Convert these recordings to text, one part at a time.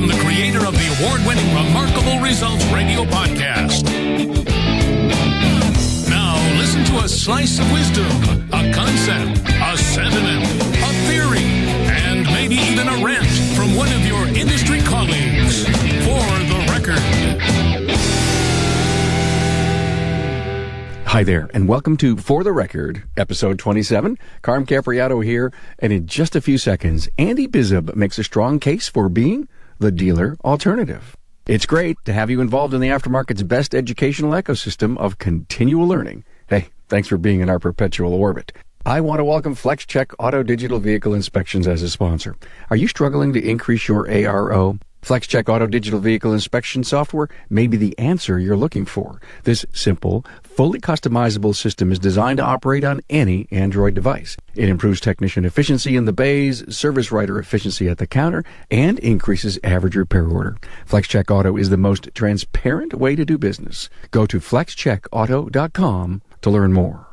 from the creator of the award-winning Remarkable Results radio podcast. Now listen to a slice of wisdom, a concept, a sentiment, a theory, and maybe even a rant from one of your industry colleagues. For the record. Hi there, and welcome to For the Record, episode 27. Carm Capriato here, and in just a few seconds, Andy Bizub makes a strong case for being the dealer alternative. It's great to have you involved in the aftermarket's best educational ecosystem of continual learning. Hey, thanks for being in our perpetual orbit. I want to welcome FlexCheck Auto Digital Vehicle Inspections as a sponsor. Are you struggling to increase your ARO? FlexCheck Auto Digital Vehicle Inspection software may be the answer you're looking for. This simple, fully customizable system is designed to operate on any Android device. It improves technician efficiency in the bays, service writer efficiency at the counter, and increases average repair order. FlexCheck Auto is the most transparent way to do business. Go to flexcheckauto.com to learn more.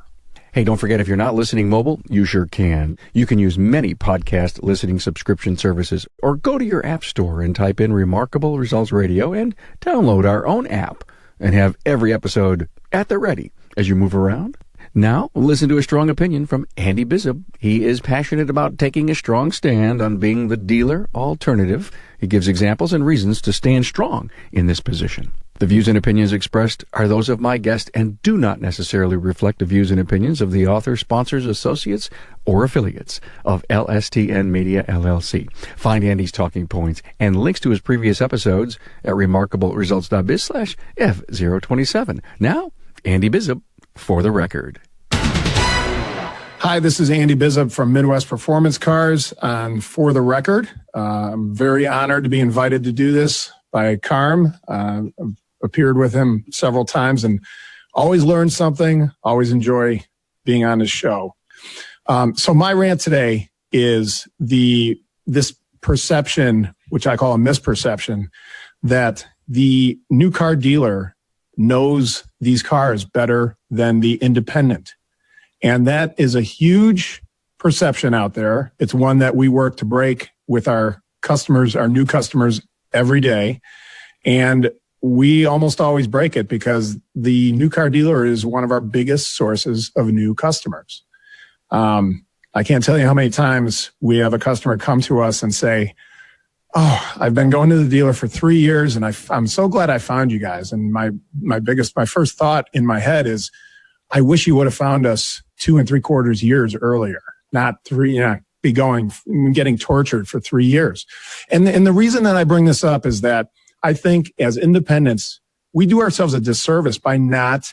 Hey, don't forget, if you're not listening mobile, you sure can. You can use many podcast listening subscription services, or go to your app store and type in Remarkable Results Radio and download our own app and have every episode at the ready as you move around. Now, listen to a strong opinion from Andy Bizub. He is passionate about taking a strong stand on being the dealer alternative. He gives examples and reasons to stand strong in this position. The views and opinions expressed are those of my guest and do not necessarily reflect the views and opinions of the author, sponsors, associates, or affiliates of LSTN Media, LLC. Find Andy's talking points and links to his previous episodes at remarkableresults.biz/F027. Now, Andy Bizub, For the Record. Hi, this is Andy Bizub from Midwest Performance Cars on For the Record. I'm very honored to be invited to do this by Carm. I've appeared with him several times and always learn something, always enjoy being on his show. So my rant today is this perception, which I call a misperception, that the new car dealer knows these cars better than the independent. And that is a huge perception out there. It's one that we work to break with our customers, our new customers, every day. And we almost always break it because the new car dealer is one of our biggest sources of new customers. I can't tell you how many times we have a customer come to us and say, "Oh, I've been going to the dealer for 3 years and I'm so glad I found you guys." And my first thought in my head is, I wish you would have found us 2 3/4 years earlier, not three, getting tortured for 3 years. And the reason that I bring this up is that I think as independents, we do ourselves a disservice by not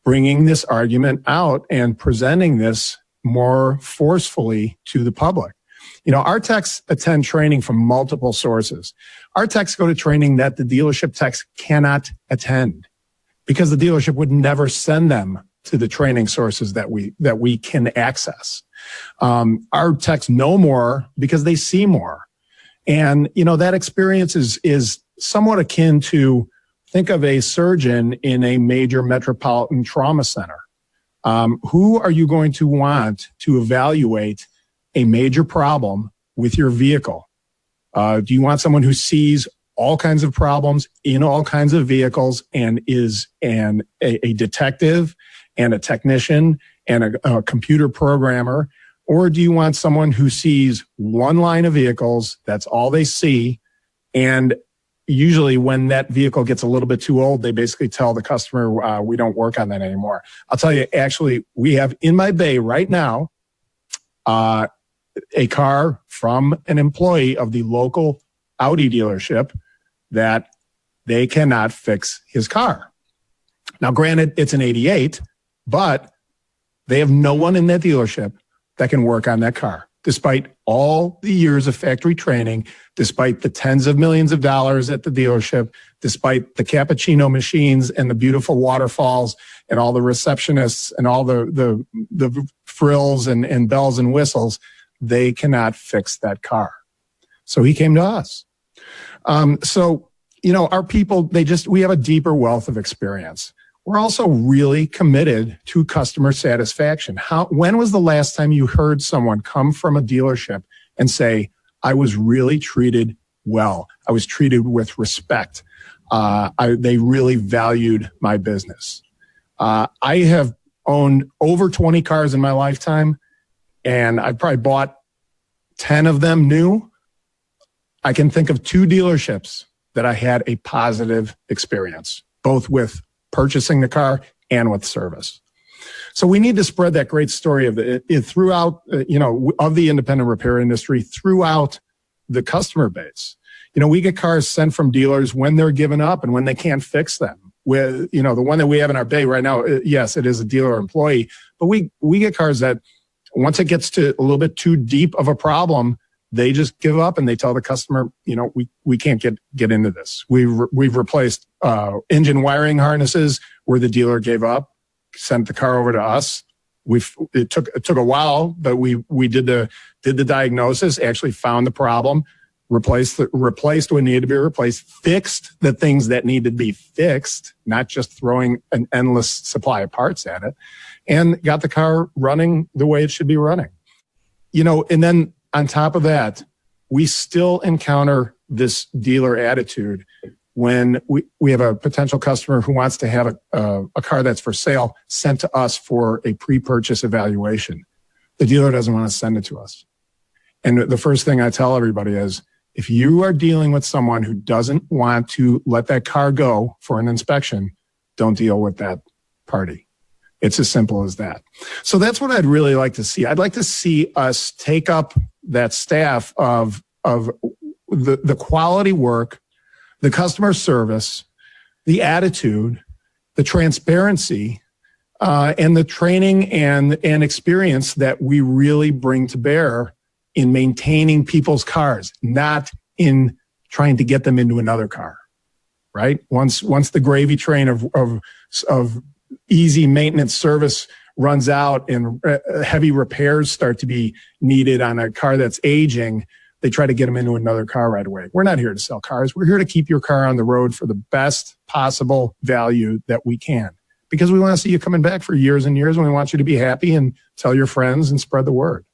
bringing this argument out and presenting this more forcefully to the public. You know, our techs attend training from multiple sources. Our techs go to training that the dealership techs cannot attend because the dealership would never send them to the training sources that we can access. Our techs know more because they see more. And, you know, that experience is somewhat akin to, think of a surgeon in a major metropolitan trauma center. Who are you going to want to evaluate a major problem with your vehicle? Do you want someone who sees all kinds of problems in all kinds of vehicles and is a detective and a technician and a computer programmer? Or do you want someone who sees one line of vehicles, that's all they see, and usually when that vehicle gets a little bit too old, they basically tell the customer, we don't work on that anymore. I'll tell you, actually, we have in my bay right now a car from an employee of the local Audi dealership that they cannot fix his car. Now, granted, it's an 88, but they have no one in that dealership that can work on that car, despite all the years of factory training, despite the tens of millions of dollars at the dealership, despite the cappuccino machines and the beautiful waterfalls and all the receptionists and all the frills and bells and whistles. They cannot fix that car. So he came to us. So, you know, our people, we have a deeper wealth of experience. We're also really committed to customer satisfaction. When was the last time you heard someone come from a dealership and say, I was really treated well. I was treated with respect. They really valued my business. I have owned over 20 cars in my lifetime, and I probably bought 10 of them new. I can think of 2 dealerships that I had a positive experience, both with purchasing the car and with service. So we need to spread that great story of it throughout, of the independent repair industry throughout the customer base. We get cars sent from dealers when they're given up and when they can't fix them. With, the one that we have in our bay right now, yes, it is a dealer employee, but we get cars that once it gets to a little bit too deep of a problem, they just give up and they tell the customer, we can't get into this. We've replaced engine wiring harnesses where the dealer gave up, sent the car over to us. It took a while, but we did the diagnosis, actually found the problem, replaced what needed to be replaced, fixed the things that need to be fixed, not just throwing an endless supply of parts at it, and got the car running the way it should be running. And then on top of that, we still encounter this dealer attitude when we have a potential customer who wants to have a car that's for sale sent to us for a pre-purchase evaluation. The dealer doesn't want to send it to us. And the first thing I tell everybody is, if you are dealing with someone who doesn't want to let that car go for an inspection, don't deal with that party. It's as simple as that. So that's what I'd really like to see. I'd like to see us take up that staff of the quality work, the customer service, the attitude, the transparency, and the training and experience that we really bring to bear in maintaining people's cars, not in trying to get them into another car, right? Once the gravy train of easy maintenance service runs out and heavy repairs start to be needed on a car that's aging, they try to get them into another car right away. We're not here to sell cars. We're here to keep your car on the road for the best possible value that we can, because we want to see you coming back for years and years, and we want you to be happy and tell your friends and spread the word.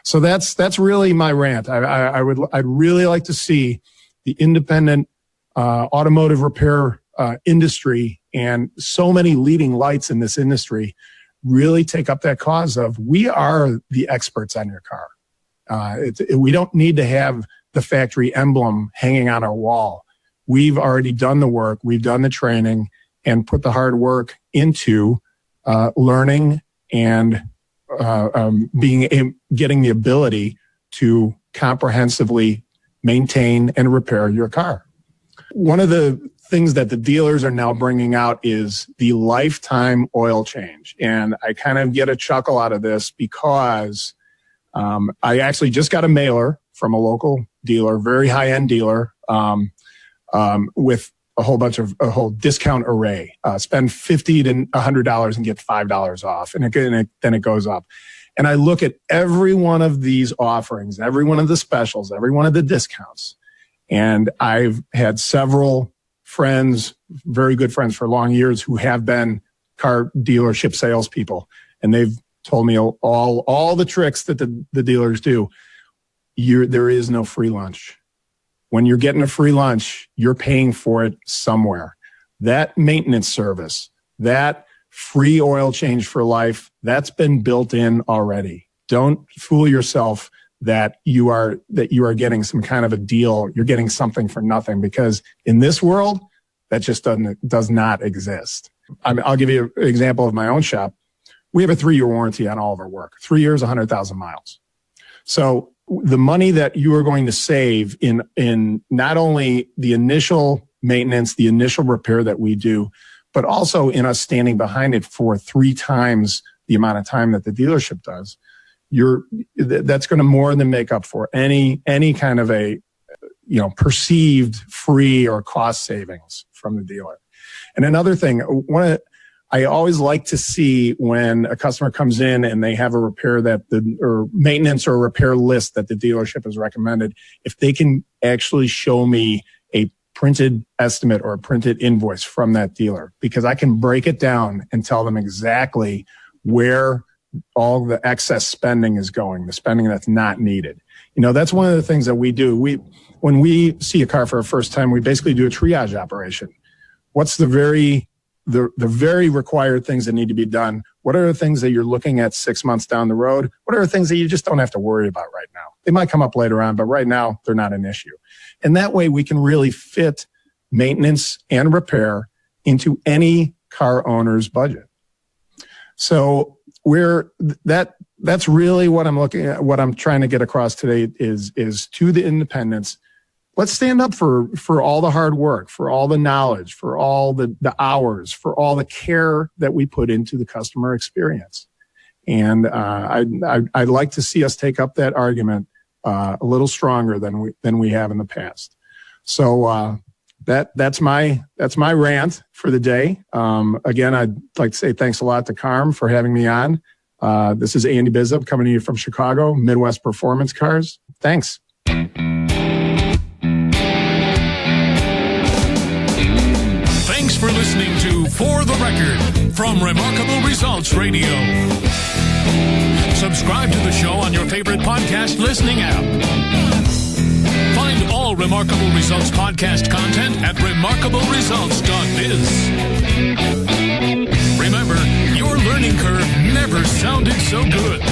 So that's really my rant. I'd really like to see the independent automotive repair industry and so many leading lights in this industry really take up that cause of, we are the experts on your car. We don't need to have the factory emblem hanging on our wall. We've already done the work. We've done the training and put the hard work into learning and getting the ability to comprehensively maintain and repair your car. One of the things that the dealers are now bringing out is the lifetime oil change. And I kind of get a chuckle out of this because I actually just got a mailer from a local dealer, very high-end dealer, with a whole discount array. Spend $50 to $100 and get $5 off. And then it goes up. And I look at every one of these offerings, every one of the specials, every one of the discounts. And I've had several friends, very good friends for long years, who have been car dealership salespeople. And they've told me all the tricks that the dealers do. There is no free lunch. When you're getting a free lunch, you're paying for it somewhere. That maintenance service, that free oil change for life, that's been built in already. Don't fool yourself that you are getting some kind of a deal. You're getting something for nothing, because in this world, that just does not exist. I'll give you an example of my own shop. We have a 3-year warranty on all of our work. 3 years, 100,000 miles. So the money that you are going to save in not only the initial maintenance, the initial repair that we do, but also in us standing behind it for 3 times the amount of time that the dealership does, that's going to more than make up for any kind of a perceived free or cost savings from the dealer. And another thing, I always like to see when a customer comes in and they have a repair or maintenance or repair list that the dealership has recommended, if they can actually show me a printed estimate or a printed invoice from that dealer, because I can break it down and tell them exactly where all the excess spending is going, the spending that's not needed. That's one of the things that we do. When we see a car for the first time, we basically do a triage operation. What's the very required things that need to be done? What are the things that you're looking at 6 months down the road? What are the things that you just don't have to worry about right now? They might come up later on, but right now they're not an issue. And that way we can really fit maintenance and repair into any car owner's budget. So that's really what I'm looking at. What I'm trying to get across today is to the independents. Let's stand up for all the hard work, for all the knowledge, for all the hours, for all the care that we put into the customer experience. And I'd like to see us take up that argument a little stronger than we have in the past. So that's my rant for the day. Again, I'd like to say thanks a lot to Carm for having me on. This is Andy Bizub coming to you from Chicago, Midwest Performance Cars. Thanks. Thanks for listening to For the Record from Remarkable Results Radio. Subscribe to the show on your favorite podcast listening app. Find all Remarkable Results podcast content at remarkableresults.biz. Remember, your learning curve never sounded so good.